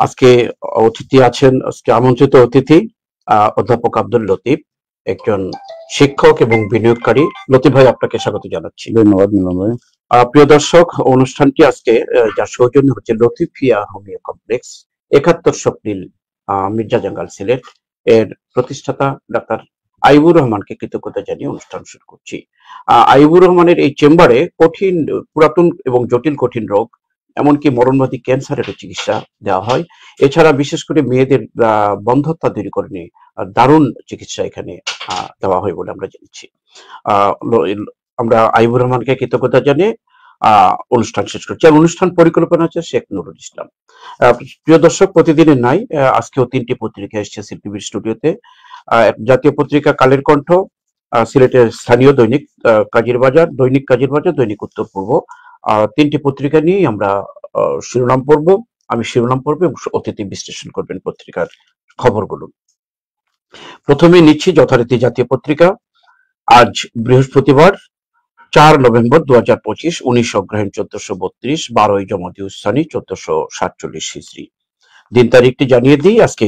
আজকে অতিথি আছেন, আজকে আমন্ত্রিত অতিথি অধ্যাপক আব্দুল লতিফ, একজন শিক্ষক এবং বিনিয়োগকারী। লতিফ ভাই, আপনাকে স্বাগত জানাচ্ছি। ধন্যবাদ মিলন ভাই। প্রিয় দর্শক, অনুষ্ঠানটি আজকে যার সৌজন্য হচ্ছে লতিফিয়া হোমিও কমপ্লেক্স, ৭১ স্বপ্নিল মির্জা জাঙ্গাল সিলেট এর প্রতিষ্ঠাতা ডাক্তার আইবুর রহমানকে কৃতজ্ঞতা জানিয়ে অনুষ্ঠান শুরু করছি। আইবুর রহমানের এই চেম্বারে কঠিন, পুরাতন এবং জটিল কঠিন রোগ, এমনকি মরণবাদী ক্যান্সারের চিকিৎসা দেওয়া হয়। এছাড়া বিশেষ করে মেয়েদের বন্ধ্যত্ব দূরী করে নিয়ে দারুণ চিকিৎসা এখানে দেওয়া হয় বলে আমরা জেনেছি। আমরা আইবুর রহমানকে কৃতজ্ঞতা জানিয়ে অনুষ্ঠান শেষ করছি। আর অনুষ্ঠান পরিকল্পনা হচ্ছে শেখ নুরুল ইসলাম। প্রিয় দর্শক, প্রতিদিনের নাই, আজকেও 3টি পত্রিকা এসছে সিলটিভির স্টুডিওতে। জাতীয় পত্রিকা কালের কণ্ঠ, সিলেটের স্থানীয় দৈনিক কাজীর বাজার, দৈনিক কাজীর বাজার, দৈনিক উত্তর পূর্ব, 3টি পত্রিকা নিয়েই আমরা শিরোনাম পড়ব। আমি শিরোনাম পড়বো এবং অতিথি বিশ্লেষণ করবেন পত্রিকার খবরগুলো। প্রথমে নিচ্ছি যথারীতি জাতীয় পত্রিকা। আজ বৃহস্পতিবার 4 নভেম্বর 2025, 19 অগ্রহায়ণ 1432, 12ই জমাদিউস সানি 1447 হিজরি। দিন তারিখটি জানিয়ে দিই, আজকে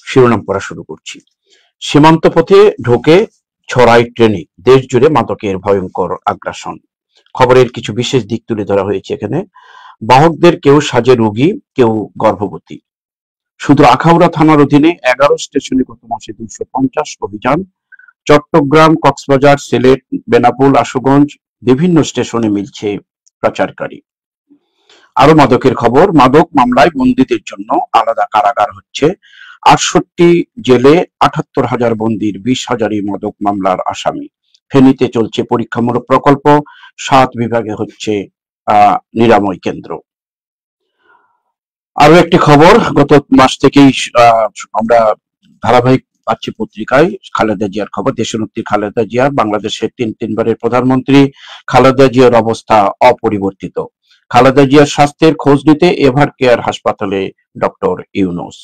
শিরোনাম পড়া শুরু করছি। সীমান্ত পথে ঢোকে ছড়াই ট্রেনে, দেশ জুড়ে মাদকের ভয়ঙ্কর আগ্রাসন। খবরের কিছু বিশেষ দিক তুলে ধরা হয়েছে এখানে। বাহকদের কেউ সাজে রোগী, কেউ গর্ভবতী। শুধু আখাউড়া থানার অধীনে 11 স্টেশনে গত মাসে 250 অভিযান। চট্টগ্রাম, কক্সবাজার, সিলেট, বেনাপোল, আশুগঞ্জ বিভিন্ন স্টেশনে মিলছে পাচারকারী। আরো মাদকের খবর। মাদক মামলায় বন্দীদের জন্য আলাদা কারাগার হচ্ছে। 68 জেলে 78,000 বন্দীর 20,000ই মাদক মামলার আসামি। ফেনীতে চলছে পরীক্ষামূলক প্রকল্প। 7 বিভাগে হচ্ছে নিরাময় কেন্দ্র। আরো একটি খবর, গত মাস থেকেই আমরা ধারাবাহিক পাচ্ছি পত্রিকায় খালেদা জিয়ার খবর। দেশনেত্রী খালেদা জিয়া, বাংলাদেশের তিনবারের প্রধানমন্ত্রী খালেদা জিয়ার অবস্থা অপরিবর্তিত। খালেদা জিয়ার স্বাস্থ্যের খোঁজ নিতে এভার কেয়ার হাসপাতালে ডক্টর ইউনূস।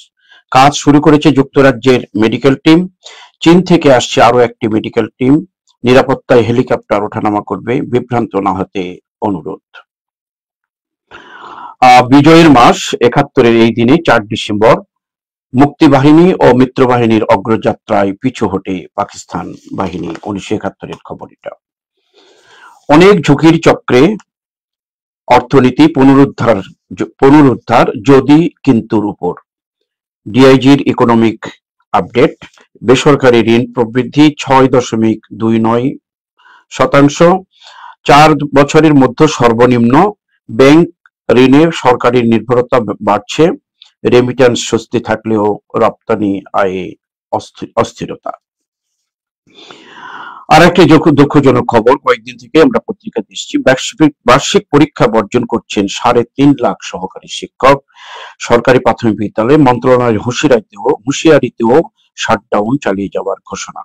কাজ শুরু করেছে যুক্তরাজ্যের মেডিকেল টিম। চীন থেকে আসছে আরো একটি মেডিকেল টিম। নিরাপত্তায় হেলিকপ্টার ওঠানামা করবে, বিভ্রান্ত না হতে অনুরোধ। বিজয়ের মাস ৭১-এর এই দিনে 4 ডিসেম্বর মুক্তিবাহিনী ও মিত্রবাহিনীর অগ্রযাত্রায় পিছু হটে পাকিস্তান বাহিনী। 1971-এর খবর এটা। অনেক ঝুঁকির চক্রে অর্থনীতি পুনরুদ্ধার যদি কিন্তুর উপর। ডিআইজির ইকোনমিক আপডেট। বেসরকারি ঋণ প্রবৃদ্ধি 6.29%। 4 বছরের মধ্যে সর্বনিম্ন। ব্যাংক ঋণে সরকারি নির্ভরতা বাড়ছে। রেমিট্যান্স স্বস্তি থাকলেও রপ্তানি আয়ে অস্থিরতা। আর একটি দুঃখজনক খবর, কয়েকদিন থেকে আমরা পত্রিকা দিচ্ছি, বার্ষিক পরীক্ষা বর্জন করছেন 3.5 লাখ সহকারী শিক্ষক। সরকারি প্রাথমিক বিদ্যালয়ে মন্ত্রণালয়ের হুঁশিয়ারিতেও শাটডাউন চালিয়ে যাওয়ার ঘোষণা।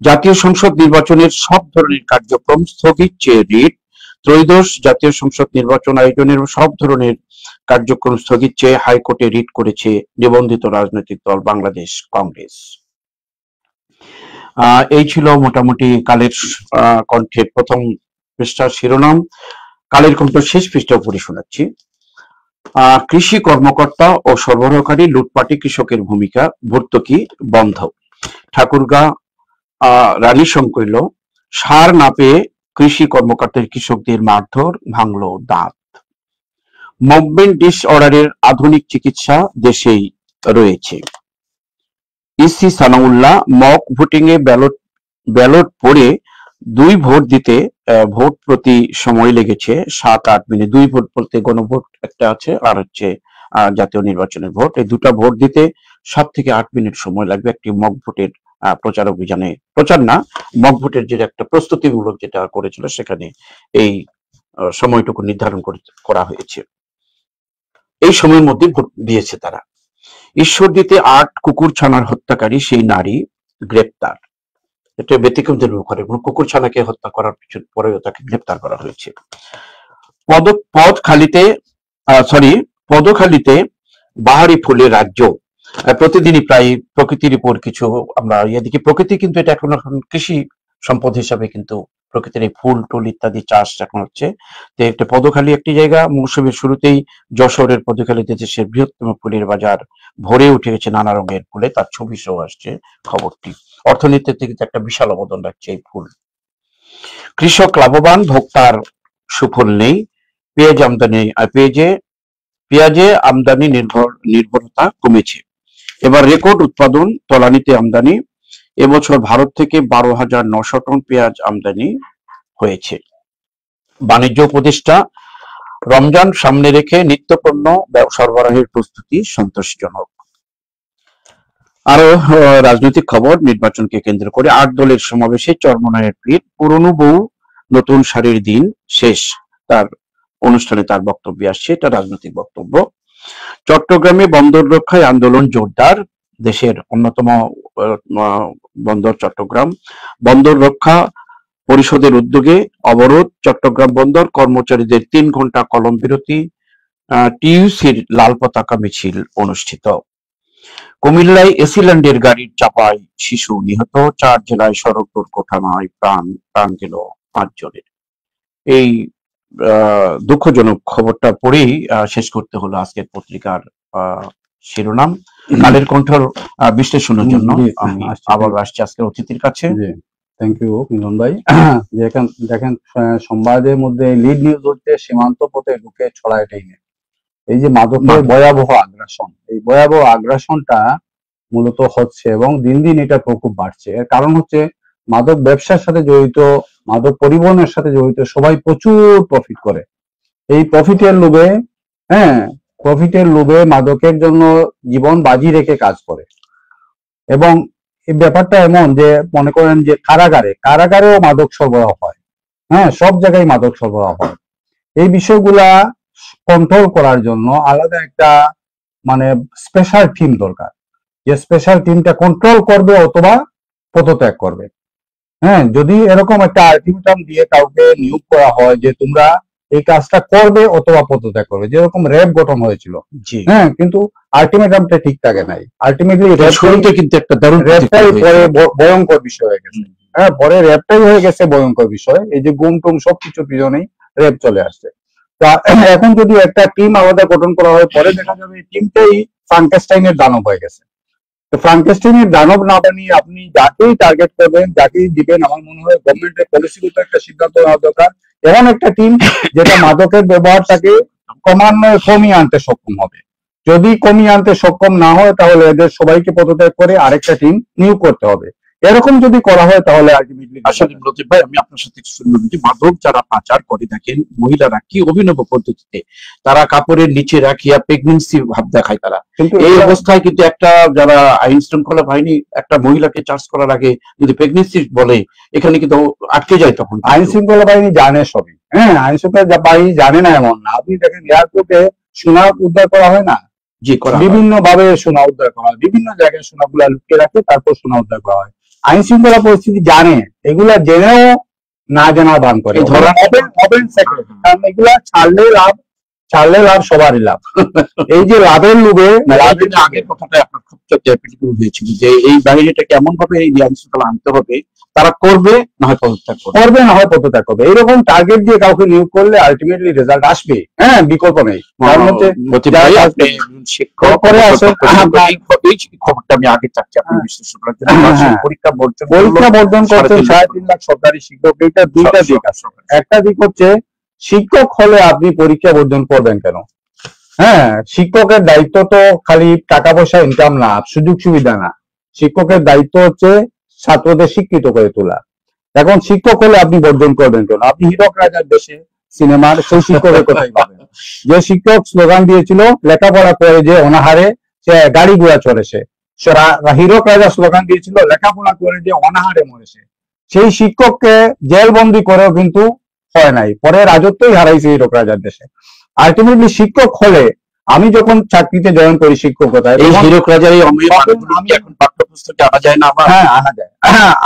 জাতীয় সংসদ নির্বাচনের সব ধরনের কার্যক্রম স্থগিত চেয়ে রিট। ত্রয়োদশ জাতীয় সংসদ নির্বাচন আয়োজনের সব ধরনের কার্যক্রম স্থগিত চেয়ে হাইকোর্টে রিট করেছে নিবন্ধিত রাজনৈতিক দল বাংলাদেশ কংগ্রেস। এই ছিল মোটামুটি কালের কণ্ঠের প্রথম পৃষ্ঠার শিরোনাম। কালের কণ্ঠ শেষ পৃষ্ঠা পড়ে শোনাচ্ছি। কৃষি কর্মকর্তা ও সরবরাহকারী লুটপাটে কৃষকের ভূমিকা, ভর্তুকি বন্ধ। ঠাকুরগাঁ রানী সংকৈল, সার না পেয়ে কৃষি কর্মকর্তার কৃষকদের মারধর, ভাঙলো দাঁত। মুভমেন্ট ডিসঅর্ডারের আধুনিক চিকিৎসা দেশেই রয়েছে। ইসি সানাউল্লাহ, মক ভোটিং এ ব্যালট পড়ে 2 ভোট দিতে ভোট প্রতি সময় লেগেছে 7-8 মিনিট। 2 ভোট বলতে গণভোট একটা আছে, আর হচ্ছে জাতীয় নির্বাচনের ভোট। এই দুটা ভোট দিতে 7 থেকে 8 মিনিট সময় লাগবে। একটি মক ভোটের প্রচার অভিযানে, প্রচার না, মক ভোটের যে একটা প্রস্তুতিমূলক যেটা করেছিল সেখানে এই সময়টুকু নির্ধারণ করা হয়েছে। এই সময়ের মধ্যে ভোট দিয়েছে তারা। ঈশ্বরদীতে 8 কুকুরছানার হত্যাকারী সেই নারী গ্রেপ্তার। এটা ব্যতিক্রম করে, কুকুরছানাকে হত্যা করার পরেও তাকে গ্রেপ্তার করা হয়েছে। পদখালিতে বাহারি ফুলের রাজ্য। প্রতিদিনই প্রায় প্রকৃতির উপর কিছু আমরা দেখি। প্রকৃতি কিন্তু এটা এখন কৃষি সম্পদ হিসাবে কিন্তু প্রকৃতির এই ফুল টুল ইত্যাদি চাষ এখন হচ্ছে। তো একটা পদখালি একটি জায়গা, মৌসুমের শুরুতেই যশোরের পদখালিতে দেশের বৃহত্তম ফুলের বাজার ভরে উঠে গেছে নানা রঙের ফুলে, তার ছবি সহ আসছে খবরটি। অর্থনীতিতে কিন্তু একটা বিশাল অবদান রাখছে এই ফুল। কৃষক লাভবান, ভোক্তার সুফল নেই। পেঁয়াজ আমদানি পেঁয়াজে আমদানি নির্ভরতা কমেছে। এবার রেকর্ড উৎপাদন, তলানিতে আমদানি। এবছর ভারত থেকে 12,900 টন পেঁয়াজ আমদানি হয়েছে। বাণিজ্য উপদেষ্টা, রমজান সামনে রেখে নিত্যপণ্য সরবরাহের প্রস্তুতি সন্তোষজনক। আরো রাজনৈতিক খবর, নির্বাচনকে কেন্দ্র করে 8 দলের সমাবেশে চরমোনাইয়ের ভিড়। পুরনো বউ নতুন শাড়ির দিন শেষ, তার অনুষ্ঠানে তার বক্তব্য আসছে, এটা রাজনৈতিক বক্তব্য। চট্টগ্রামে বন্দর রক্ষায় আন্দোলন জোরদার। দেশের অন্যতম বন্দর চট্টগ্রাম, বন্দর রক্ষা পরিষদের উদ্যোগে অবরোধ চট্টগ্রাম বন্দর, কর্মচারীদের 3 ঘন্টা কলম বিরতি। টিইউসির লাল পতাকা মিছিল অনুষ্ঠিত। কুমিল্লায় এসিল্যান্ডের গাড়ির চাপায় শিশু নিহত। 4 জেলায় সড়ক দুর্ঘটনায় প্রাণ গেল 5 জনের। এই দুঃখজনক খবরটা পড়েই শেষ করতে হলো আজকের পত্রিকার শিরোনাম। কালের কণ্ঠর বিশ্লেষণের জন্য আমি আবার আসছি আজকের অতিথির কাছে। থ্যাংক ইউ মিলন ভাই। দেখেন সংবাদের মধ্যে লিড নিউজ হচ্ছে সীমান্ত পথে ঢুকে ছড়ায় ট্রেনে। এই যে মাদকের ভয়াবহ আগ্রাসন, এই ভয়াবহ আগ্রাসনটা মূলত হচ্ছে এবং দিন দিন এটা প্রকোপ বাড়ছে। এর কারণ হচ্ছে মাদক ব্যবসার সাথে জড়িত, মাদক পরিবহনের সাথে জড়িত সবাই প্রচুর প্রফিট করে। এই প্রফিটের লোভে মাদকের জন্য জীবন বাজি রেখে কাজ করে। এবং এই ব্যাপারটা এমন যে মনে করেন যে কারাগারেও মাদক সরবরাহ হয়। সব জায়গায় মাদক সরবরাহ হয়। এই বিষয়গুলা কন্ট্রোল করার জন্য আলাদা একটা স্পেশাল টিম দরকার, যে স্পেশাল টিমটা কন্ট্রোল করবে অথবা পদত্যাগ করবে। যদি এরকম একটা আলটিমেটাম দিয়ে কাউকে নিয়োগ করা হয় যে তোমরা এই কাজটা করবে অথবা পদত্যাগ করবে, যেরকম র্যাব গঠন হয়েছিল। কিন্তু আলটিমেটামটা ঠিক থাকে নাই। আলটিমেটলি কিন্তু একটা র্যাবটাই পরে ভয়ঙ্কর বিষয় হয়ে গেছে। পরে র্যাবটাই হয়ে গেছে ভয়ঙ্কর বিষয়। এই যে গুম টুম সবকিছুর পিছনেই র্যাব চলে আসছে। তা এখন যদি একটা টিম আলাদা গঠন করা হয়, পরে দেখা যাবে এই টিমটাই ফ্রাঙ্কেনস্টাইনের দানব হয়ে গেছে। তো ফ্রাঙ্কেনস্টাইনের দানব না বানিয়ে আপনি যাকেই টার্গেট করবেন, যাকেই দিবেন, আমার মনে হয় গভর্নমেন্টের পলিসিগত একটা সিদ্ধান্ত নেওয়া দরকার। এমন একটা টিম যেটা মাদকের ব্যবহারটাকে ক্রমান্বয়ে কমিয়ে আনতে সক্ষম হবে। যদি কমিয়ে আনতে সক্ষম না হয় তাহলে এদের সবাইকে পদত্যাগ করে আরেকটা টিম নিয়োগ করতে হবে। এরকম যদি করা হয় তাহলে আলটিমেটলি আসলে লতিফ ভাই, আমি আপনার সাথে শুনলাম যে মাদক যারা পাচার করে থাকেন মহিলারা কি অভিনব পদ্ধতিতে তারা কাপড়ের নিচে রাখিয়া প্রেগনেন্সি ভাব দেখায় তারা। কিন্তু এই অবস্থায় কিন্তু একটা যারা আইন শৃঙ্খলা বাহিনী একটা মহিলাকে চার্জ করার আগে যদি প্রেগনেন্সি বলে, এখানে কিন্তু আটকে যায়। তখন আইন শৃঙ্খলা বাহিনী জানে সবই। আইন শৃঙ্খলা বাহিনী জানে না এমন না। আপনি দেখেন এয়ারপোর্টে সোনা উদ্ধার করা হয় না, বিভিন্ন ভাবে সোনা উদ্ধার করা হয়, বিভিন্ন জায়গায় সোনাগুলা লুকিয়ে রাখে, তারপর সোনা উদ্ধার করা হয়। আইন শৃঙ্খলা পরিস্থিতি জানে, এগুলা জেনেও না জানার ভান করে। কারণ এগুলা ছাড়লে লাভ সবারই লাভ। এই যে লাভের লোভে আগের কথাটা আপনার খুব হয়েছিল যে এই বাহিনীটা কেমন ভাবে এই আইন শৃঙ্খলা আনতে হবে, তারা করবে না হয় পদত্যাগ করবে। এইরকম টার্গেট দিয়ে কাউকে নিয়োগ করলে আলটিমেটলি রেজাল্ট আসবে। বিকল্প নেই। তার মধ্যে খবরটা আমি আগে চাচ্ছি আপনি বিশ্লেষণ করার জন্য। পরীক্ষা বর্জন করছেন 3.5 লাখ সরকারি শিক্ষক। এটা দুইটা দিক আছে। একটা দিক হচ্ছে শিক্ষক হলে আপনি পরীক্ষা বর্জন করবেন কেন? শিক্ষকের দায়িত্ব তো খালি টাকা পয়সা ইনকাম না, সুযোগ সুবিধা না। শিক্ষকের দায়িত্ব হচ্ছে ছাত্রদের শিক্ষিত করে তোলা। এখন শিক্ষক হলে আপনি বর্জন করবেন কেন? আপনি হীরক রাজার দেশে সিনেমার সেই শিক্ষকের কথাই পাবেন, যে শিক্ষক স্লোগান দিয়েছিল লেখাপড়া করে যে অনাহারে সে গাড়ি ঘোড়া চড়েছে। হীরক রাজা স্লোগান দিয়েছিল লেখাপড়া করে যে অনাহারে মরেছে। সেই শিক্ষককে জেলবন্দি করেও কিন্তু হয় নাই, পরে রাজত্বই হারাইছে হীরক রাজার দেশে। আলটিমেটলি শিক্ষক হলে, আমি যখন চাকরিতে জয়েন করি শিক্ষকতায়, আনা যায়।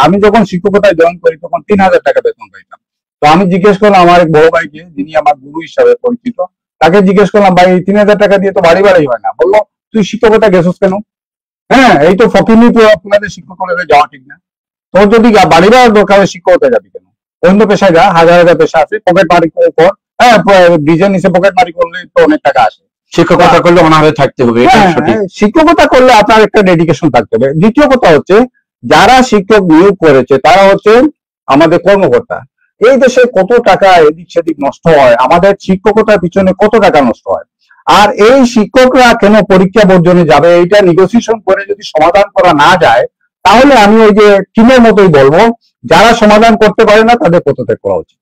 আমি যখন শিক্ষকতায় জয়েন করি তখন 3,000 টাকা বেতন পাইতাম। তো আমি জিজ্ঞেস করলাম আমার এক বড় ভাইকে, যিনি আমার গুরু হিসাবে পরিচিত, তাকে জিজ্ঞেস করলাম, ভাই 3,000 টাকা দিয়ে তো বাড়ি হয় না। বললো, তুই শিক্ষকতা গেছিস কেন? এই তো ফকিরনিপুর আপনাদের শিক্ষক কলেজে যাওয়া ঠিক না। তোর যদি বাড়ি বাড়ার দরকার হয় শিক্ষকতা যাবি কেন? অন্য পেশায় যা, হাজার হাজার পেশা আছে, পকেট মারি কর, হ্যাঁ ব্রিজের নিচে পকেট মারি করলে তো অনেক টাকা আসে। শিক্ষকতা করলে অনাহারে থাকতে হবে, এটা হ্যাঁ, সঠিক। শিক্ষকতা করলে আপনার একটা ডেডিকেশন থাকতে হবে। দ্বিতীয় কথা হচ্ছে, যারা শিক্ষক নিয়োগ করেছে তারা হচ্ছে আমাদের কর্মকর্তা। এই দেশে কত টাকা এদিক সেদিক নষ্ট হয়, আমাদের শিক্ষকতার পিছনে কত টাকা নষ্ট হয়। আর এই শিক্ষকরা কেন পরীক্ষা বর্জনে যাবে, এটা নেগোসিয়েশন করে যদি সমাধান করা না যায়, তাহলে আমি ওই যে টিমের মতোই বলবো, যারা সমাধান করতে পারে না তাদের পদত্যাগ করা উচিত।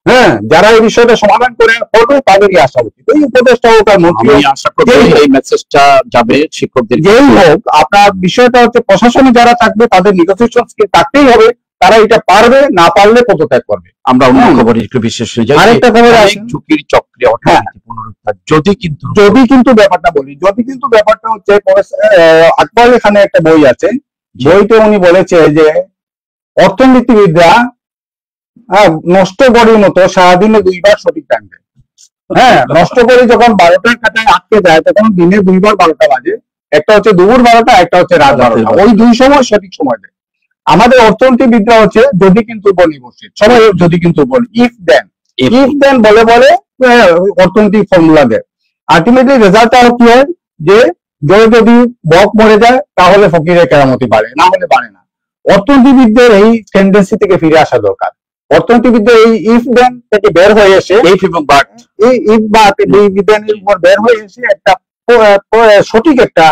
হ্যাঁ, যারা এই বিষয়টা সমাধান করে করবে তাদেরই আসা উচিত। এই উপদেষ্টা হোক আর মন্ত্রী আমি হোক, আশা করি এই মেসেজটা যাবে শিক্ষকদের। যেই হোক, আপনার বিষয়টা হচ্ছে প্রশাসনে যারা থাকবে তাদের নেগোসিয়েশন স্কিল থাকতেই হবে। তারা এটা পারবে, না পারলে পদত্যাগ করবে। আমরা অন্য খবরে একটু বিশেষ হয়ে যাই। আরেকটা খবর আছে, ঝুঁকির চক্রে অর্থনীতি পুনরুদ্ধার যদি কিন্তু ব্যাপারটা বলি, যদি কিন্তু ব্যাপারটা হচ্ছে আকবর এখানে একটা বই আছে, বইতে উনি বলেছে যে অর্থনীতিবিদরা নষ্ট করার মতো সারাদিনে 2বার সঠিক টাইম দেয়। হ্যাঁ, নষ্ট করে যখন 12টার কাটায় আটকে যায় তখন দিনে 2বার 12টা বাজে, একটা হচ্ছে দুপুর 12টা, একটা হচ্ছে রাত 12টা, ওই 2 সময় সঠিক সময় দেয়। আমাদের অর্থনীতিবিদরা হচ্ছে যদি কিন্তু বলি বসে, সবাই যদি কিন্তু বলি, ইফ দেন বলে বলে অর্থনৈতিক ফর্মুলা দেয়। আলটিমেটলি রেজাল্টটা কি হয় যে যদি বক মরে যায় তাহলে ফকিরের কেরামতি বাড়ে, না হলে বাড়ে না। অর্থনীতিবিদদের এই টেন্ডেন্সি থেকে ফিরে আসা দরকার। অর্থনীতিবিদদের এই ইফ দেন থেকে বের হয়ে এসে, এই ইফ বা দেনের উপর বের হয়ে এসে একটা সঠিক একটা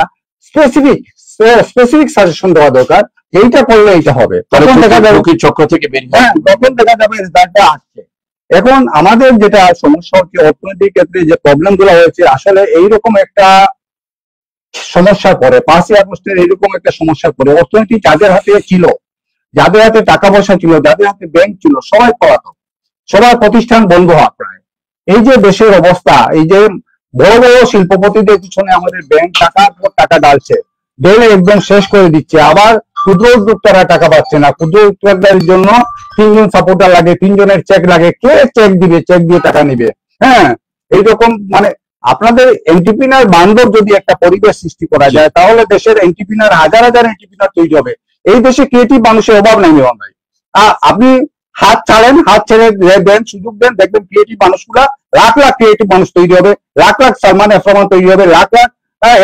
স্পেসিফিক সাজেশন দেওয়া দরকার। এইটা করলে এইটা হবে, তখন দেখা যাবে চক্র থেকে বেরিয়ে। হ্যাঁ, তখন দেখা যাবে রেজাল্টটা আসছে। এখন আমাদের যেটা সমস্যা হচ্ছে অর্থনৈতিক ক্ষেত্রে যে প্রবলেম গুলো হয়েছে, আসলে এইরকম একটা সমস্যার পরে 5ই আগস্টের এইরকম একটা সমস্যার পরে অর্থনীতি যাদের হাতে ছিল, যাদের হাতে টাকা পয়সা ছিল, যাদের হাতে ব্যাংক ছিল, সবাই পলাতক, সবার প্রতিষ্ঠান বন্ধ হওয়া প্রায়। এই যে দেশের অবস্থা, এই যে বড় বড় শিল্পপতিদের পিছনে আমাদের ব্যাংক টাকার পর টাকা ডালছে, ঢেলে একদম শেষ করে দিচ্ছে। আবার ক্ষুদ্র উদ্যোক্তারা টাকা পাচ্ছে না, ক্ষুদ্র উদ্যোক্তাদের জন্য 3জন সাপোর্টার লাগে, 3জনের চেক লাগে, কে চেক দিবে, চেক দিয়ে টাকা নিবে। হ্যাঁ, এইরকম মানে আপনাদের এন্টারপ্রেনার বান্ধব যদি একটা পরিবেশ সৃষ্টি করা যায়, তাহলে দেশের এন্টারপ্রেনার হাজার হাজার এন্টারপ্রেনার তৈরি হবে। এই দেশে ক্রিয়েটিভ মানুষের অভাব নাই মেহমান ভাই। আপনি হাত ছাড়েন, হাত ছেড়ে দেন, সুযোগ দেন, দেখবেন ক্রিয়েটিভ মানুষগুলা লাখ লাখ ক্রিয়েটিভ মানুষ তৈরি হবে, লাখ লাখ সালমান এফ রহমান তৈরি হবে, লাখ লাখ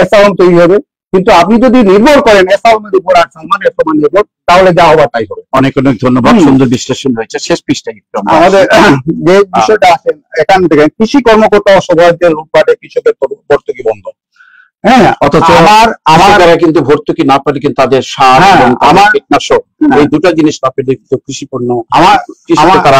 এস আলম তৈরি হবে। কিন্তু আপনি যদি নির্ভর করেন এস আলমের উপর আর সালমান এফ রহমানের উপর, তাহলে যা হবার তাই হবে। অনেক অনেক ধন্যবাদ, সুন্দর বিশ্লেষণ হয়েছে। শেষ পৃষ্ঠায় আমাদের যে বিষয়টা আছে এখান থেকে, কৃষি কর্মকর্তা ও সভাপতিদের লুটপাটে কৃষকের ভর্তুকি বন্ধ। হ্যাঁ, অথচ আমার কিন্তু ভর্তুকি না পেলে কিন্তু তাদের সার এবং কীটনাশক এই দুটো জিনিস না পেলে কিন্তু কৃষি পণ্য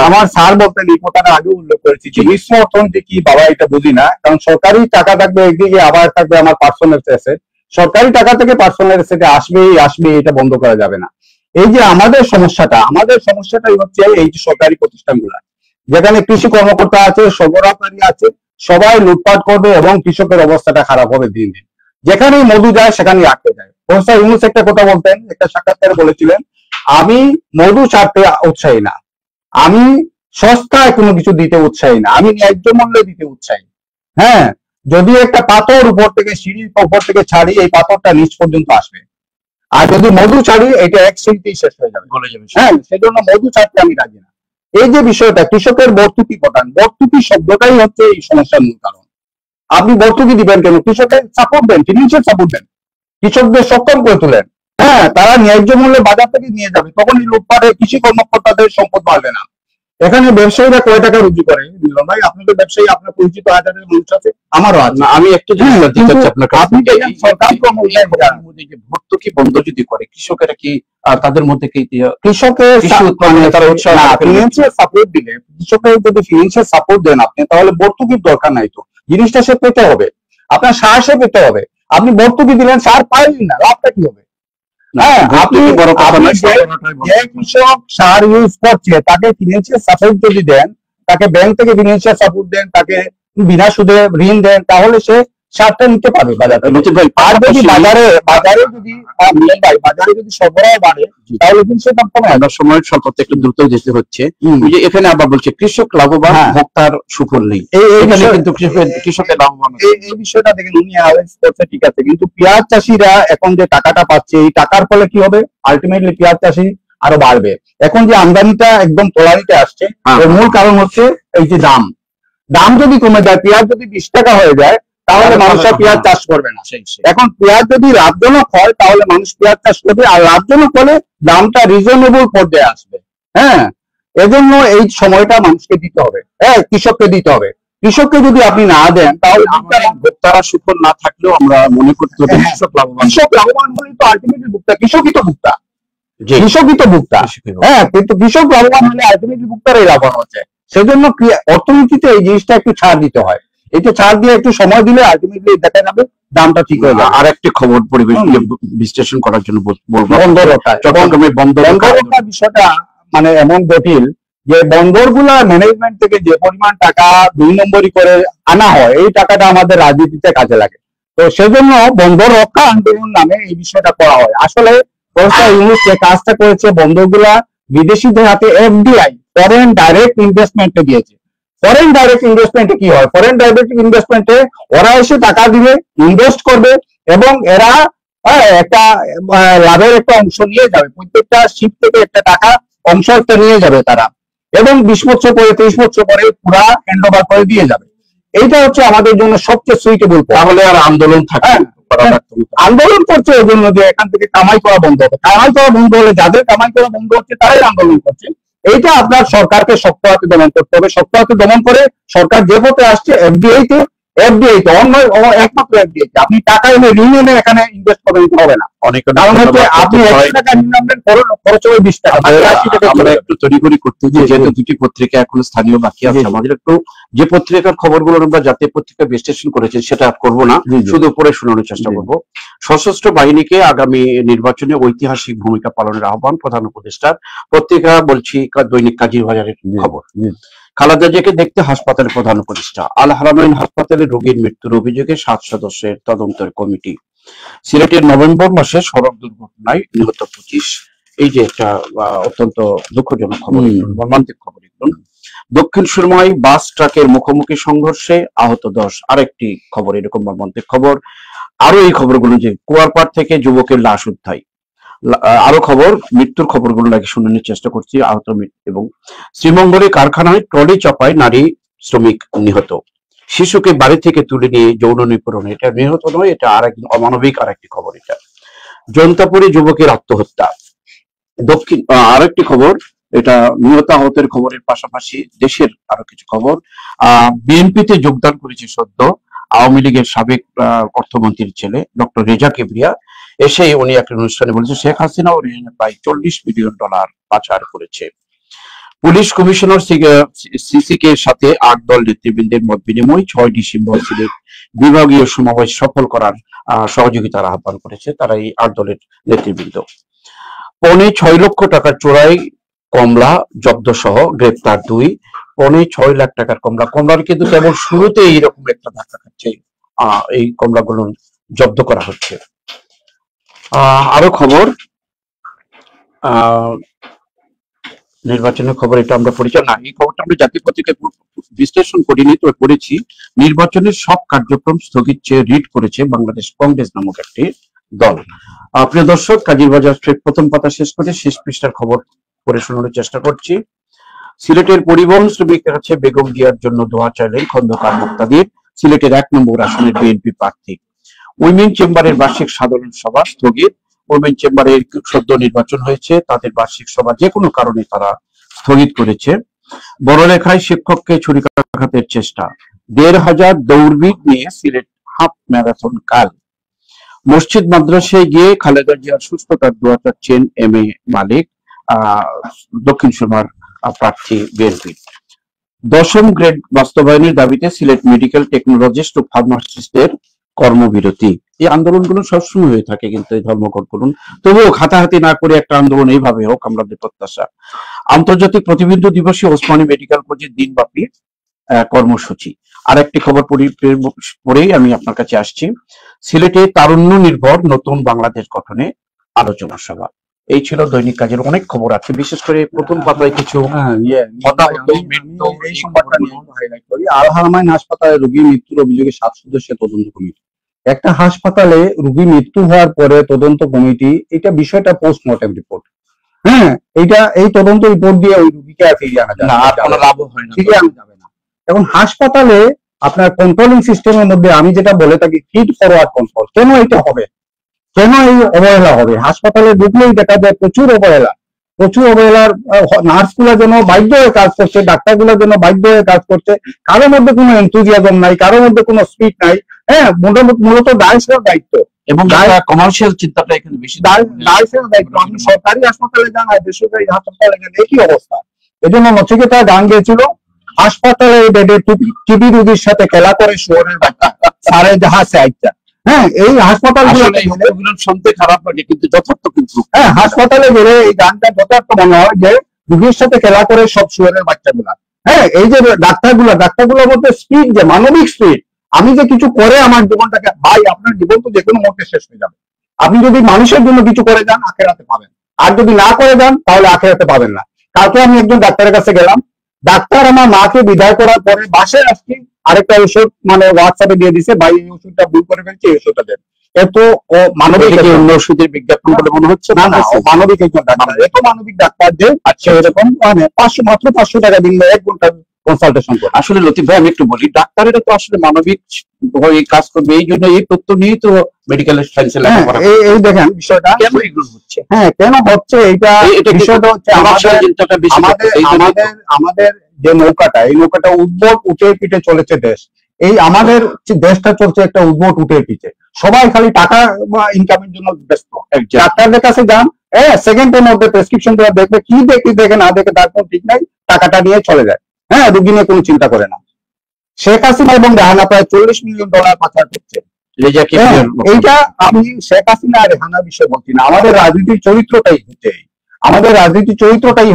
আমার স্যার বলতেন, এই কথাটা আগে উল্লেখ করেছি যে মিশ্র অর্থনীতি কি বাবা এটা বুঝি না। কারণ সরকারি টাকা থাকবে একদিকে, আবার থাকবে আমার পার্সোনাল অ্যাসেট। সরকারি টাকা থেকে পার্সোনাল অ্যাসেট আসবেই, এটা বন্ধ করা যাবে না। এই যে আমাদের সমস্যাটাই হচ্ছে এই যে সরকারি প্রতিষ্ঠানগুলা, যেখানে কৃষি কর্মকর্তা আছে, সরবরাহকারী আছে, সবাই লুটপাট করবে এবং কৃষকের অবস্থাটা খারাপ হবে দিন দিন। যেখানেই মধু যায় সেখানেই আটকে যায়। প্রফেসর ইউনূস একটা কথা বলতেন, একটা সাক্ষাৎকারে বলেছিলেন, আমি মধু ছাড়তে উৎসাহী না, আমি সস্তায় কোনো কিছু দিতে উৎসাহী না, আমি ন্যায্য মূল্যে দিতে উৎসাহী। হ্যাঁ, যদি একটা পাথর উপর থেকে সিঁড়ির উপর থেকে ছাড়ি, এই পাথরটা নিচ পর্যন্ত আসবে, আর যদি মধু ছাড়ি এটা এক সিঁড়িতেই শেষ হয়ে যাবে, গলে যাবে। হ্যাঁ, সেজন্য মধু ছাড়তে আমি রাজি না। এই যে বিষয়টা, কৃষকের ভর্তুকি প্রদান, ভর্তুকি শব্দটাই হচ্ছে এই সমস্যার মূল কারণ। আপনি ভর্তুকি দিবেন কেন? কৃষকের সাপোর্ট দেন, ফিনান্সিয়াল সাপোর্ট দেন, কৃষকদের সক্ষম করে তোলেন। হ্যাঁ, তারা ন্যায্য মূল্যে বাজার থেকে নিয়ে যাবে, তখন এই লুটপাটে কৃষি কর্মকর্তাদের সম্পদ বাড়বে না। এখানে ব্যবসায়ীরা কয় টাকা রুজি করে মিলন ভাই? আপনাদের ব্যবসায়ী, আপনার পরিচিত হাজারের মানুষ আছে, আমারও আছে। আমি একটা জিনিস আপনি সরকারি ভর্তুকি বন্ধ যদি করে, কৃষকেরা কি তাদের মধ্যে কি কৃষকের ফিনান্সিয়াল সাপোর্ট দিলে, কৃষকের যদি ফিনান্সিয়াল সাপোর্ট দেন আপনি, তাহলে ভর্তুকির দরকার নাই। তো জিনিসটা সে পেতে হবে, আপনার সার সে পেতে হবে। আপনি ভর্তুকি দিলেন, সার পাইলেন না, লাভটা কি হবে? হ্যাঁ, আপনি যে কৃষক সার ইউজ করছে তাকে ফিনান্সিয়াল সাপোর্ট যদি দেন, তাকে ব্যাংক থেকে ফিনান্সিয়াল সাপোর্ট দেন, তাকে বিনা সুদে ঋণ দেন, তাহলে সে সারটা নিতে পারবে বাজারে। আর যদি বাজারে যদি সরবরাহ বাড়ে, তাহলে কিন্তু সে দাম কমে। আমরা সময়ের স্বল্পতা একটু দ্রুত যেতে হচ্ছে। এখানে আবার বলছে কৃষক লাভবান, ভোক্তার সুফল নেই। এখানে কিন্তু কৃষকের লাভবান, এই বিষয়টা দেখেন উনি অ্যানালাইজ করছে, ঠিক আছে, কিন্তু পেঁয়াজ চাষিরা এখন যে টাকাটা পাচ্ছে, এই টাকার ফলে কি হবে? আলটিমেটলি পেঁয়াজ চাষি আরো বাড়বে। এখন যে আমদানিটা একদম তলানিতে আসছে, এর মূল কারণ হচ্ছে এই যে দাম যদি কমে যায়, পেঁয়াজ যদি 20 টাকা হয়ে যায়, তাহলে মানুষ আর পেঁয়াজ চাষ করবে না। এখন পেঁয়াজ যদি লাভজনক হয় তাহলে মানুষ পেঁয়াজ চাষ করবে, আর লাভজনক হলে দামটা রিজনেবল পর্যায়ে আসবে। হ্যাঁ, এজন্য এই সময়টা মানুষকে দিতে হবে, হ্যাঁ, কৃষককে দিতে হবে। কৃষককে যদি আপনি না দেন তাহলে ভোক্তারা সুফল না থাকলেও আমরা মনে করতে হবে কৃষক লাভবান হলে তো আলটিমেটলি ভোক্তা, কৃষকই তো ভোক্তা, কৃষকই তো ভোক্তা। হ্যাঁ, কিন্তু কৃষক লাভবান হলে আলটিমেটলি ভোক্তারাই লাভবান হচ্ছে। সেজন্য অর্থনীতিতে এই জিনিসটা একটু ছাড় দিতে হয়। এটা ছাড় দিয়ে একটু সময় দিলে আলটিমেটলি দেখা যাবে দামটা ঠিক হয়ে যাবে। আর একটি খবর পরিবেশ বিশ্লেষণ করার জন্য বলবো, চট্টগ্রামের বন্দর বিষয়টা মানে এমন জটিল যে বন্দরগুলা ম্যানেজমেন্ট থেকে যে পরিমাণ টাকা 2 নম্বরই করে আনা হয়, এই টাকাটা আমাদের রাজনীতিতে কাজে লাগে। তো সেজন্য বন্দর রক্ষা আন্দোলন নামে এই বিষয়টা করা হয়। আসলে প্রফেসর ইউনূস যে কাজটা করেছে, বন্দরগুলা বিদেশিদের হাতে এফডিআই, ফরেন ডাইরেক্ট ইনভেস্টমেন্টে দিয়েছে। ফরেন ডাইরেক্ট ইনভেস্টমেন্টে কি হয়? ফরেন ডাইরেক্ট ইনভেস্টমেন্টে ওরা এসে টাকা দিবে, ইনভেস্ট করবে এবং এরা একটা লাভের একটা অংশ নিয়ে যাবে। প্রত্যেকটা শিপ থেকে একটা টাকা অংশ একটা নিয়ে যাবে তারা, এবং 20 বছর পরে 30 বছর পরে পুরা হ্যান্ড ওভার করে দিয়ে যাবে। এইটা হচ্ছে আমাদের জন্য সবচেয়ে সুইটেবল। তাহলে আর আন্দোলন থাকে, আন্দোলন করছে ওই জন্য যে এখান থেকে কামাই করা বন্ধ হবে। কামাই করা বন্ধ হলে যাদের কামাই করা বন্ধ হচ্ছে তারাই আন্দোলন করছে। এইটা আপনার সরকারকে শক্ত হাতে দমন করতে হবে। শক্ত হাতে দমন করে সরকার যে পথে আসছে, এফডিআই তে অন্য একমাত্র এফডিআই তে আপনি টাকা এনে ঋণ এনে এখানে ইনভেস্ট করবেন, হবে না। কারণ হচ্ছে আপনি 1 টাকা ঋণ নেবেন, খরচ হবে 20 টাকা। আমরা একটু তড়িঘড়ি করতে যেহেতু দুটি পত্রিকা এখন স্থানীয় বাকি আছে, আমাদের একটু যে পত্রিকার খবরগুলো আমরা জাতীয় পত্রিকা বিশ্লেষণ করেছি সেটা করব না, শুধু উপরে শোনানোর চেষ্টা করব। সশস্ত্র বাহিনীকে আগামী নির্বাচনে ঐতিহাসিক ভূমিকা পালনের আহ্বান প্রধান উপদেষ্টার। পত্রিকা বলছি দৈনিক কাজী বাজারের খবর। খালেদা জিয়াকে দেখতে হাসপাতালে প্রধান উপদেষ্টা। আল হারামাইন হাসপাতালে রোগীর মৃত্যুর অভিযোগে 7 সদস্যের তদন্তের কমিটি। সিলেটের নভেম্বর মাসে সড়ক দুর্ঘটনায় নিহত 25। এই যে একটা অত্যন্ত দুঃখজনক খবর, মর্মান্তিক খবর। দক্ষিণ সুরমায় বাস ট্রাকের মুখোমুখি সংঘর্ষে আহত 10। আরেকটি খবর এরকম মর্মান্তিক খবর। আরো এই খবরগুলো যে কুয়ারপাড় থেকে যুবকের লাশ উদ্ধার। আরো খবর, মৃত্যুর খবরগুলো নাকি শুনানোর চেষ্টা করছি, আহত এবং শ্রীমঙ্গলে কারখানায় ট্রলি চাপায় নারী শ্রমিক নিহত। শিশুকে বাড়ি থেকে তুলে নিয়ে যৌন নিপীড়ন, এটা নিহত নয়, এটা আরেক অমানবিক আরেকটি খবর। এটা জনতাপুরে যুবকের আত্মহত্যা। দক্ষিণ আরেকটি খবর, এটা নিহত আহতের খবরের পাশাপাশি দেশের আরো কিছু খবর। বিএনপিতে যোগদান করেছে সদ্য আওয়ামী লীগের সাবেক অর্থমন্ত্রীর ছেলে ডক্টর রেজা কিবরিয়া। এসে উনি একটা অনুষ্ঠানে বলেছে শেখ হাসিনা ও রেহানা প্রায় $40 মিলিয়ন পাচার করেছে। পুলিশ কমিশনার সিসিকে সাথে 8 দল নেতৃবৃন্দের মত বিনিময়। 6 ডিসেম্বর সিলেট বিভাগীয় সমাবেশ সফল করার সহযোগিতার আহ্বান করেছে তারা, এই 8 দলের নেতৃবৃন্দ। 6.25 লক্ষ টাকার চোরাই কমলা জব্দ সহ গ্রেপ্তার 2। 6.25 লাখ টাকার কমলার কিন্তু কেবল শুরুতে এইরকম একটা ধাক্কা খাচ্ছে, এই কমলাগুলো জব্দ করা হচ্ছে। আরো খবর, নির্বাচনের খবর, এটা আমরা পড়েছি না, এই খবরটা আমরা জাতীয় পত্রিকায় বিশ্লেষণ করিনি, তবে পড়েছি নির্বাচনের সব কার্যক্রম স্থগিত চেয়ে রিট করেছে বাংলাদেশ কংগ্রেস নামক একটি দল। প্রিয় দর্শক, কাজীর বাজার প্রথম পাতা শেষ করে শেষ পৃষ্ঠার খবর পড়ে শোনানোর চেষ্টা করছি। সিলেটের পরিবহন শ্রমিকের কাছে বেগম জিয়ার জন্য দোয়া চাইলেন খন্দকার মুক্তাদির। সিলেটের 1 নম্বর আসনের বিএনপি প্রার্থী। উইমেন চেম্বারের বার্ষিক সাধারণ সভা স্থগিত। উইমেন চেম্বারের সদ্য নির্বাচন হয়েছে, তাদের বার্ষিক সভা যে কোনো কারণে তারা স্থগিত করেছে। বড়লেখায় শিক্ষককে ছুরিকাঘাতের চেষ্টা। 1,500 দৌড়বিদ নিয়ে সিলেট হাফ ম্যারাথন কাল। মসজিদ মাদ্রাসায় গিয়ে খালেদা জিয়ার সুস্থতার দোয়া চাচ্ছেন এম.এ. মালিক, দক্ষিণ সুরমার প্রার্থী বিএনপি। 10ম গ্রেড বাস্তবায়নের দাবিতে সিলেট মেডিকেল টেকনোলজিস্ট ও ফার্মাসিস্টদের কর্মবিরতি। এই আন্দোলনগুলো সবসময় হয়ে থাকে, কিন্তু এই ধর্মঘট করুন তবুও হাতাহাতি না করে একটা আন্দোলন এইভাবে হোক, আমাদের প্রত্যাশা। আন্তর্জাতিক প্রতিবন্ধী দিবসে ওসমানী মেডিকেল কলেজে দিনব্যাপী কর্মসূচি। আর একটি খবর পড়েই আমি আপনার কাছে আসছি। সিলেটে তারুণ্য নির্ভর নতুন বাংলাদেশ গঠনে আলোচনা সভা। এই ছিল দৈনিক কাজের অনেক খবর আছে, বিশেষ করে প্রথম পাতায় কিছু আল হারামাইন হাসপাতালে রোগী মৃত্যুর অভিযোগে 7 সদস্যের তদন্ত কমিটি। একটা হাসপাতালে রোগী মৃত্যু হওয়ার পরে তদন্ত কমিটি, এটা বিষয়টা পোস্টমর্টেম রিপোর্ট। হ্যাঁ, এই তদন্ত রিপোর্ট দিয়ে ওই রুগীকে আর ফিরিয়ে আনা যাবে না, আর কোনো লাভ হয় না। ফিরিয়ে আনা যাবে না। এখন হাসপাতালে আপনার কন্ট্রোলিং সিস্টেমের মধ্যে আমি যেটা বলে থাকি ফিড ফরওয়ার্ড কন্ট্রোল, কেন এটা হবে, কেন এই অবহেলা হবে? হাসপাতালে ঢুকলেই দেখা যায় প্রচুর অবহেলার নার্স গুলা যেন বাধ্য হয়ে কাজ করছে, ডাক্তার গুলা যেন বাধ্য হয়ে কাজ করছে, কারোর মধ্যে কোনো এনথুজিয়াজম নাই, কারোর মধ্যে কোনো স্পিড নাই। হ্যাঁ, মূলত নার্সের দায়িত্ব এবং কমার্শিয়াল চিন্তাটা এখানে বেশি। নার্সের দায়িত্ব। আপনি সরকারি হাসপাতালে যান আর বেসরকারি হাসপাতালে যান, একই অবস্থা। এজন্য নচিকেতা গান গেছিল, হাসপাতালে বেডে টিবি রোগীর সাথে খেলা করে শুয়োরের বাচ্চা সারে জাহাজে আইতা। হ্যাঁ, এই হাসপাতালগুলোতে শুনতে খারাপ লাগে কিন্তু যথার্থ। কিন্তু হ্যাঁ, হাসপাতালে গেলে এই গানটা যথার্থ মনে হয় যে রোগীর সাথে খেলা করে সব শুয়োরের বাচ্চাগুলা। হ্যাঁ, এই যে ডাক্তারগুলোর মধ্যে স্পিড, যে মানবিক স্পিড, আমি যে কিছু করে আমার জীবনটাকে, ভাই আপনার জীবন তো যে কোনো মুহূর্তে শেষ হয়ে যাবে। আপনি যদি মানুষের জন্য কিছু করে যান আখেরাতে পাবেন, আর যদি না করে যান তাহলে আখেরাতে পাবেন না। কালকে আমি একজন ডাক্তারের কাছে গেলাম, ডাক্তার আমার মাকে বিদায় করার পরে বাসায় আসছি, আরেকটা ওষুধ মানে হোয়াটসঅ্যাপে দিয়ে দিছে, ভাই এই ওষুধটা ভুল করে ফেলছি, এই ওষুধটা দেন। এত মানবিক অন্য ওষুধের বিজ্ঞাপন বলে মনে হচ্ছে না, না মানবিক একজন ডাক্তার, এত মানবিক ডাক্তার যে আচ্ছা এরকম মানে মাত্র 500 টাকা দিন 1 ঘন্টা কনসালটেশন করে। আসলে লতিফ ভাই আমি একটু বলি, ডাক্তারেরা তো আসলে মানবিক হয়ে কাজ করবে, এই জন্য এই তথ্য নিয়েই তো মেডিকেল সায়েন্সে লেখাপড়া। এই দেখেন বিষয়টা কেন এগুলো হচ্ছে, হ্যাঁ কেন হচ্ছে এটা বিষয়টা হচ্ছে আমাদের যে নৌকাটা, এই নৌকাটা উদ্ভট উঠে পিঠে চলেছে দেশ। এই আমাদের দেশটা চলছে একটা উদ্ভট উঠে পিঠে, সবাই খালি টাকা বা ইনকামের জন্য ব্যস্ত। ডাক্তারদের কাছে যান, সেকেন্ডের মধ্যে প্রেসক্রিপশন দেওয়া দেখবে, কি দেখে না দেখে তার কোনো ঠিক নাই, টাকাটা নিয়ে চলে যায়। হ্যাঁ, রুগী নিয়ে কোনো চিন্তা করে না। শেখ হাসিনা এবং রেহানা প্রায় $40 মিলিয়ন পাচার করছে। এইটা আমি শেখ হাসিনা আর রেহানার বিষয় বলছি না, আমাদের রাজনীতির চরিত্রটাই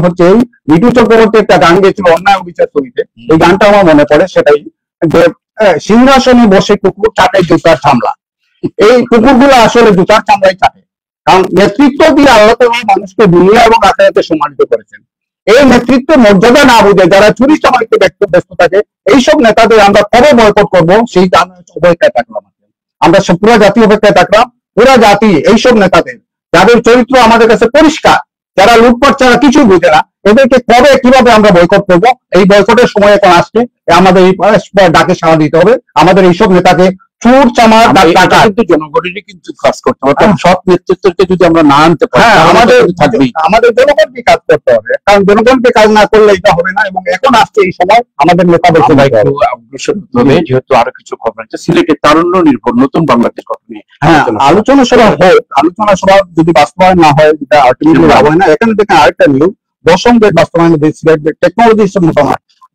হচ্ছে মিঠু চক্রবর্তী একটা গান গেছিল অন্যায় অবিচার ছবিতে, এই গানটা আমার মনে পড়ে, সেটাই যে সিংহাসনে বসে কুকুর চাটে জুতার চামড়া। এই কুকুরগুলো আসলে জুতার চামড়াই চাটে, কারণ নেতৃত্ব দিয়ে আল্লাহ তাআলা মানুষকে দুনিয়া এবং আখিরাতে সম্মানিত করেছেন। এই নেতৃত্বের মর্যাদা না বুঝে যারা চুরি চামারিতে ব্যস্ত থাকে, এইসব নেতাদের আমরা কবে বয়কট করবো সেই অপেক্ষায় থাকলাম। আমরা পুরা জাতি অপেক্ষায় থাকলাম, পুরা জাতি এইসব নেতাদের, যাদের চরিত্র আমাদের কাছে পরিষ্কার, যারা লুটপাট ছাড়া কিছুই বুঝে না, এদেরকে কবে কিভাবে আমরা বয়কট করবো? এই বয়কটের সময় এখন আসছে, আমাদের এই ডাকে সাড়া দিতে হবে। আমাদের এইসব নেতাকে চোর চামার টাকা কিন্তু জনগণেরই কিন্তু কাজ করতে হবে, সব নেতৃত্বকে যদি আমরা না আনতে পারি আমাদের জনগণকে কাজ করতে হবে, কারণ জনগণকে কাজ না করলে এটা হবে না। এবং এখন আসছে এই সময় আমাদের নেতা বলতে অগ্রসর হবে, যেহেতু আরো কিছু খবর আছে সিলেটের তারুণ্য নির্ভর নতুন বাংলাদেশ গঠন নিয়ে আলোচনা সভা হোক। আলোচনা সভা যদি বাস্তবায়ন না হয়, যেটা আলটিমেটলি লাভ হয় না। এখানে দেখেন আরেকটা নিউজ, 10ম বেড বাস্তবায়ন সিলেট টেকনোলজি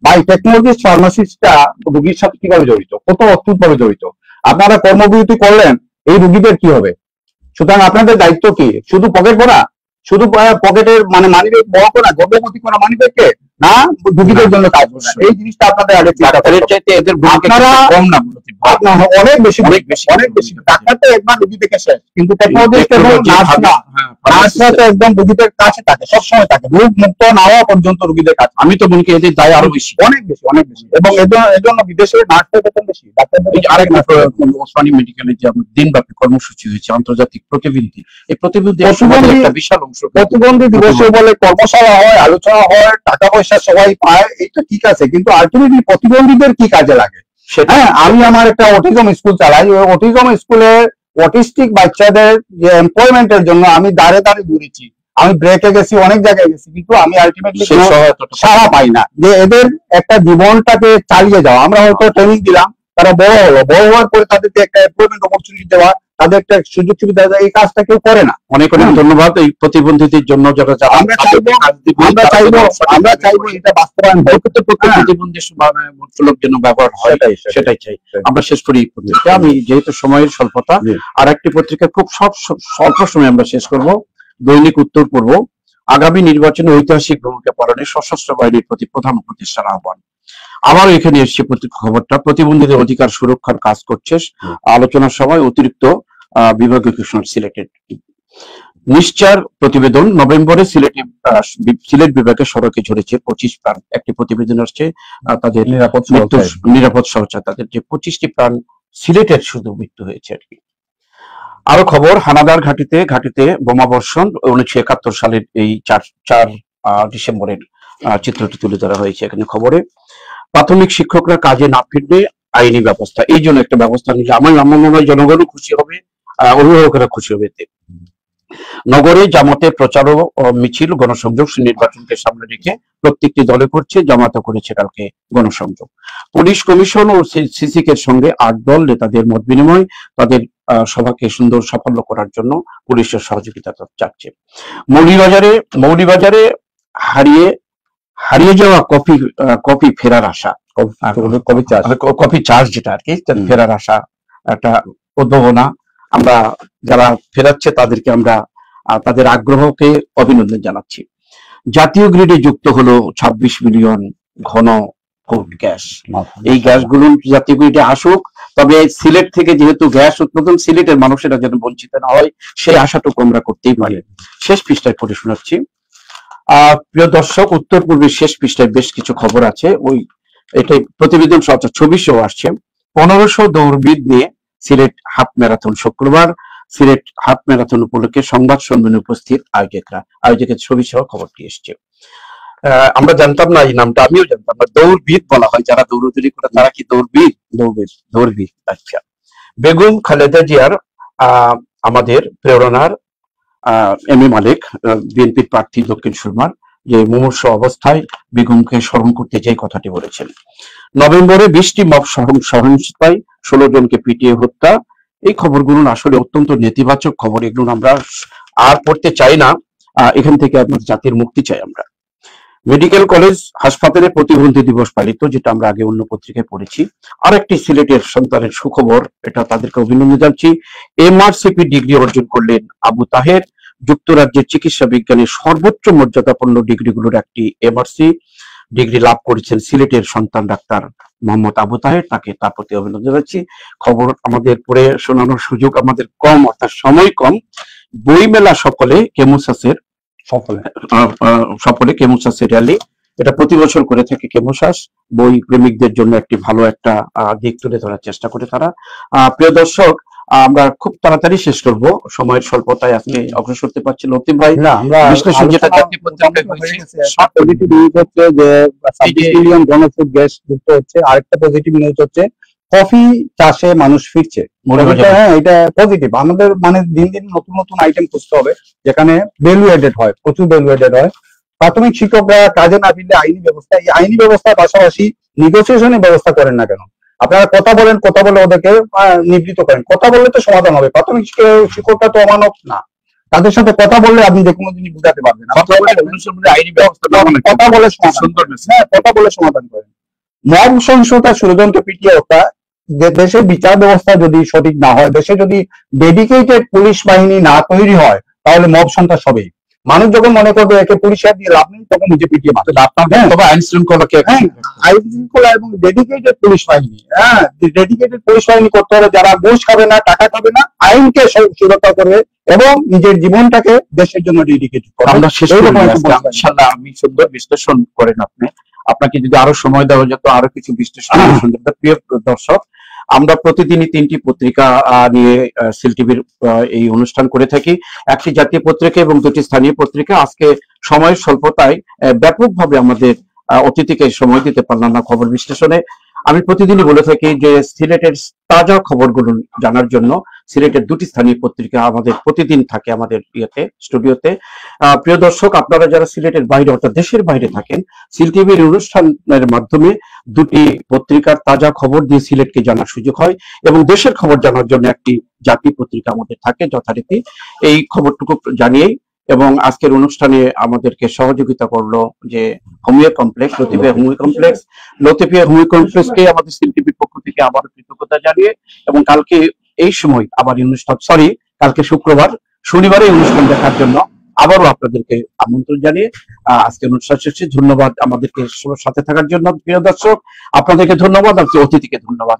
ভাই, টেকনোলজিস্ট ফার্মাসিস্টটা রোগীর সাথে কিভাবে জড়িত, কত অদ্ভুত ভাবে জড়িত। আপনারা কর্মবিরতি করলেন, এই রোগীদের কি হবে? সুতরাং আপনাদের দায়িত্ব কি? শুধু পকেট ভরা, শুধু পকেটের মানে মানিব্যাগ বড় করা, গর্ভবতী করা মানিব্যাগকে, না রোগীদের জন্য কাজ করা? এই জিনিসটা আপনাদের আগে চাইতে এদের কম না, অনেক বেশি। ডাক্তার তো একবার রোগী দেখে শেষ, কিন্তু টেকনোলজিস্ট এবং নার্সরা তো একদম রোগীদের কাছে থাকে, সবসময় থাকে, রোগ মুক্ত না হওয়া পর্যন্ত রোগীদের কাছে। আমি তো বলি এদের দায় আরো বেশি, অনেক বেশি। এবং এজন্য বিদেশে নার্সদের বেতন বেশি, ডাক্তারদের। আরেক ওসমানী মেডিকেলে যে দিনব্যাপী কর্মসূচি হয়েছে আন্তর্জাতিক প্রতিবন্ধী, এই প্রতিবন্ধী একটা বিশাল অংশ। প্রতিবন্ধী দিবসে বলে কর্মশালা হয়, আলোচনা হয়, টাকা পয়সা সবাই পায়, এটা ঠিক আছে, কিন্তু আলটিমেটলি প্রতিবন্ধীদের কি কাজে লাগে? হ্যাঁ, আমি আমার একটা অটিজম স্কুল চালাই, ওই অটিজম স্কুলে অটিস্টিক বাচ্চাদের যে এমপ্লয়মেন্টের জন্য আমি দাঁড়ে ঘুরেছি, আমি ব্রেকে গেছি, অনেক জায়গায় গেছি, কিন্তু আমি আলটিমেটলি সাড়া পাই না যে এদের একটা জীবনটাকে চালিয়ে যাওয়া। আমরা হয়তো ট্রেনিং দিলাম, তারা বড় হওয়ার পরে তাদেরকে একটা এমপ্লয়মেন্ট অপরচুনিটি দেওয়া, তাদের একটা সুযোগ সুবিধা দেওয়া, এই কাজটা কেউ করে না। অনেক ধন্যবাদ এই প্রতিবন্ধীদের জন্য যারা আমরা চাইবো এটা বাস্তবায়ন হোক, প্রতিবন্ধী মূলক যেন ব্যবহার হয়, সেটাই চাই। আমরা শেষ করি আমি যেহেতু সময়ের স্বল্পতা, আর একটি পত্রিকা খুব স্বল্প সময় আমরা শেষ করব, দৈনিক উত্তর পূর্ব। আগামী নির্বাচনে ঐতিহাসিক ভূমিকা পালনে সশস্ত্র বাহিনীর প্রতি প্রধান উপদেষ্টার আহ্বান। আবার এখানে এসছে খবরটা, প্রতিবন্ধীদের অধিকার সুরক্ষার কাজ করছে। আলোচনার সময় অতিরিক্ত বিভাগীয় কমিশনার সিলেটের নিশ্চার প্রতিবেদন, নভেম্বরে সিলেট বিভাগে সড়কে ঝরেছে 25 প্রাণ। একটি প্রতিবেদন আসছে তাদের নিরাপদ সহচা, তাদের যে 25টি প্রাণ সিলেটের শুধু মৃত্যু হয়েছে আর কি। আরো খবর, হানাদার ঘাটিতে বোমাবর্ষণ 1971 সালের এই 4 ডিসেম্বরের চিত্রটি তুলে ধরা হয়েছে এখানে খবরে। প্রাথমিক শিক্ষকরা কাজে না ফিরলে আইনি ব্যবস্থা, এই জন্য একটা ব্যবস্থা নিলে আমার মনে হয় জনগণও খুশি হবে, অভিভাবকেরা খুশি হবে এতে। নগরে জামাতের প্রচার ও মিছিল, গণসংযোগ নির্বাচনকে সামনে রেখে প্রত্যেকটি দলে করছে, জামাতও করেছে কালকে গণসংযোগ। পুলিশ কমিশন ও সিসিকের সঙ্গে 8 দল নেতাদের মত বিনিময়, তাদের সভাকে সুন্দর সাফল্য করার জন্য পুলিশের সহযোগিতা চাচ্ছে। মৌলভীবাজারে হারিয়ে যাওয়া কফি ফেরার আশা, কফি চাষ যেটা আর কি, ফেরার আশা একটা উদ্ভাবনা। আমরা যারা ফেরাচ্ছে তাদেরকে আমরা তাদের আগ্রহকে অভিনন্দন জানাচ্ছি। জাতীয় গ্রিডে যুক্ত হলো 26 মিলিয়ন ঘন ফুট গ্যাস। এই গ্যাসগুলো জাতীয় গ্রিডে আসুক, তবে সিলেট থেকে যেহেতু গ্যাস উৎপাদন, সিলেটের মানুষেরা যেন বঞ্চিত না হয় সেই আশাটুকু আমরা করতেই পারি। শেষ পৃষ্ঠায় পড়ে শোনাচ্ছি। প্রিয় দর্শক, উত্তর পূর্বের শেষ পৃষ্ঠায় বেশ কিছু খবর আছে, ওই এটাই প্রতিবেদন ছবি সহ আসছে। 1500 দৌড়বিদ নিয়ে সিলেট হাফ ম্যারাথন শুক্রবার। সিলেট হাফ ম্যারাথন উপলক্ষে সংবাদ সম্মেলনে উপস্থিত আয়োজকের ছবি সহ খবরটি এসছে। আমরা জানতাম না এই নামটা, আমিও জানতাম না। দৌড়বিদ বলা হয় যারা দৌড়দৌড়ি করে, তারা কি দৌড়বিদ। আচ্ছা। বেগম খালেদা জিয়ার আমাদের প্রেরণার এম এ মালিক, বিএনপির প্রার্থী দক্ষিণ সুরমার, যে মুমূর্ষু অবস্থায় বেগমকে স্মরণ করতে যে কথাটি বলেছেন। নভেম্বরে 20টি মব সহিংসতায় 16 জনকে পিটিয়ে হত্যা। এই খবরগুলো আসলে অত্যন্ত নেতিবাচক খবর, এগুলো আমরা আর পড়তে চাই না। এখান থেকে আমাদের জাতির মুক্তি চাই আমরা। মেডিকেল কলেজ হাসপাতালে প্রতিবন্ধী দিবস পালিত, যেটা আমরা আগে অন্য পত্রিকায় পড়েছি। আর একটি সিলেটের সন্তানের সুখবর, এটা তাদেরকে অভিনন্দন জানাচ্ছি। MRCP ডিগ্রি অর্জন করলেন আবু তাহের। যুক্তরাজ্যের চিকিৎসা বিজ্ঞানের সর্বোচ্চ মর্যাদাপূর্ণ ডিগ্রিগুলোর একটি MRC ডিগ্রি লাভ করেছেন সিলেটের সন্তান ডাক্তার মোহাম্মদ আবু তাহের, তার প্রতি অভিনন্দন জানাচ্ছি। খবর আমাদের পড়ে শোনানোর সুযোগ আমাদের কম, অর্থাৎ সময় কম। বইমেলা সফলে কেমুসাসের র্যালি, এটা প্রতি বছর করে থাকে কেমুসাস। বই প্রেমিকদের জন্য একটি ভালো একটা দিক তুলে ধরার চেষ্টা করে তারা। প্রিয় দর্শক, আমরা খুব তাড়াতাড়ি শেষ করব, সময়ের স্বল্পতায় আজকে অগ্রসর হতে পারছি। লতিফ ভাই, বিশ্লেষণ যেটা জাতীয় পত্রিকায় হয়েছে, পজিটিভ নিউজ হচ্ছে যে 26 মিলিয়ন ঘনফুট গ্যাস যুক্ত হচ্ছে। আরেকটা পজিটিভ নিউজ হচ্ছে কফি চাষে মানুষ ফিরছে। হ্যাঁ, এটা পজিটিভ। আমাদের মানে দিন দিন নতুন নতুন আইটেম খুঁজতে হবে যেখানে ভ্যালু এডেড হয়, প্রচুর ভ্যালু এডেড হয়। প্রাথমিক শিক্ষকরা কাজে না ফিরলে আইনি ব্যবস্থা, এই আইনি ব্যবস্থার পাশাপাশি নেগোসিয়েশনের ব্যবস্থা করেন না কেন? আপনারা কথা বলে ওদেরকে নিবৃত্ত করেন। কথা বললে তো সমাধান হবে। প্রাথমিক শিক্ষকরা তো অমানব না, তাদের সাথে কথা বললে আপনি যে কোনো জিনিস বুঝাতে পারবেন। আইনি ব্যবস্থা কথা বলে সমাধান করেন। মব সহিংসতা, ষড়যন্ত্র, পিটিয়ে হত্যা, দেশের বিচার ব্যবস্থা যদি সঠিক না হয়, দেশে যদি ডেডিকেটেড পুলিশ বাহিনী না তৈরি হয়, তাহলে মব সন্ত্রাস হবে। মানুষ যখন মনে করবে একে পুলিশের দিয়ে লাভ নেই, তখন নিজে পিটিয়ে মারতে লাভ পাবে। তবে আইন শৃঙ্খলা এবং ডেডিকেটেড পুলিশ বাহিনী, ডেডিকেটেড পুলিশ বাহিনী করতে হবে, যারা ঘুষ খাবে না, টাকা খাবে না, আইনকে সুরক্ষা করবে এবং নিজের জীবনটাকে দেশের জন্য ডেডিকেটেড করবে। আমরা শেষ করব ইনশাআল্লাহ। আমি সুন্দর বিশ্লেষণ করেন আপনি, আপনাকে যদি আরো সময় দেওয়া যেত আরো কিছু বিশ্লেষণ সুন্দর। প্রিয় দর্শক, আমরা প্রতিদিনই 3টি পত্রিকা নিয়ে সিল টিভির এই অনুষ্ঠান করে থাকি, একটি জাতীয় পত্রিকা এবং 2টি স্থানীয় পত্রিকা। আজকে সময়ের স্বল্পতায় ব্যাপকভাবে আমাদের অতিথিকে সময় দিতে পারলাম না খবর বিশ্লেষণে। আমি প্রতিদিনই বলে থাকি যে সিলেটের তাজা খবরগুলো জানার জন্য সিলেটের 2টি স্থানীয় পত্রিকা আমাদের প্রতিদিন থাকে আমাদের স্টুডিওতে। প্রিয় দর্শক, আপনারা যারা সিলেটের বাইরে অর্থাৎ দেশের বাইরে থাকেন, সিল টিভির অনুষ্ঠানের মাধ্যমে 2টি পত্রিকার তাজা খবর দিয়ে সিলেটকে জানার সুযোগ হয় এবং দেশের খবর জানার জন্য একটি জাতীয় পত্রিকা আমাদের থাকে যথারীতি। এই খবরটুকু জানিয়েই এবং আজকের অনুষ্ঠানে আমাদেরকে সহযোগিতা করলো যে হোমিও কমপ্লেক্স, লতিফিয়া হোমিও কমপ্লেক্সকে আমাদের সিল টিভির পক্ষ থেকে আবারও কৃতজ্ঞতা জানিয়ে, এবং কালকে এই সময় আবার অনুষ্ঠান, কালকে শনিবারে অনুষ্ঠান দেখার জন্য আবারও আপনাদেরকে আমন্ত্রণ জানিয়ে আজকের অনুষ্ঠান শেষে ধন্যবাদ আমাদেরকে সাথে থাকার জন্য। প্রিয় দর্শক, আপনাদেরকে ধন্যবাদ, অতিথিকে ধন্যবাদ।